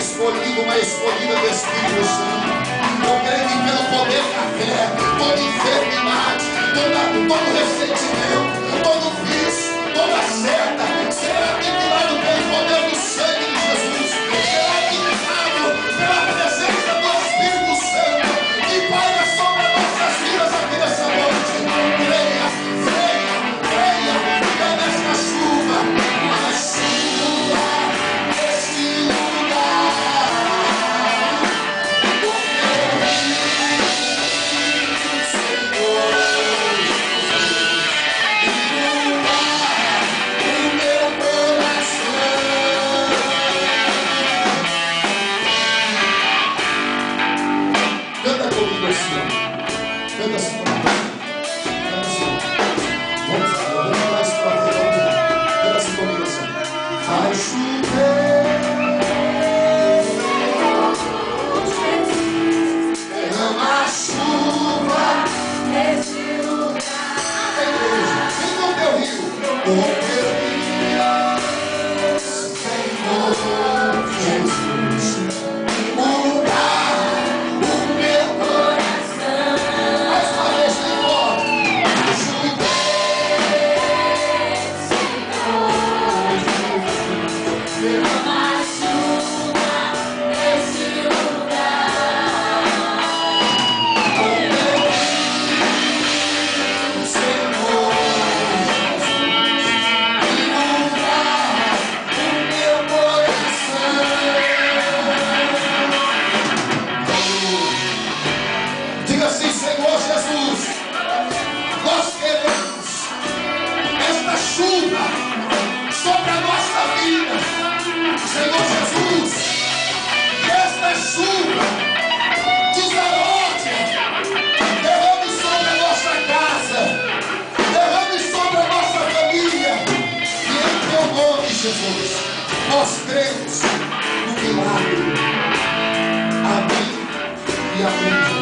escolhido, uma escolhida do Espírito Santo. Eu creio que pelo poder da fé, toda enfermidade, todo ressentimento, todo vício, toda seta, será aniquilado pelo poder do sangue de Jesus. Será aniquilado pela presença do Espírito Santo, que paira sobre nossas vidas aqui nessa noite. Creia, creia, creia, que nesta chuva, a chuva deste lugar. Canta comigo assim, ó. Canta assim, ó. Canta assim. Vamos falar isso pra você. Canta assim comigo assim. Vai chover. Derrama a chuva nesse lugar. Vem com teu rio. Com teu rio. Senhor Jesus. Mudar o meu coração. Mais uma vez, Senhor. Derrama a chuva nesse lugar. Com teu rio, Senhor Jesus. Mudar o meu coração. Diga assim, Senhor Jesus, nós queremos esta chuva sobre a nossa vida. Senhor Jesus, que esta chuva desalote, derrame sobre a nossa casa, derrame sobre a nossa família. E em teu nome, Jesus, nós cremos no milagre. Amém e amém.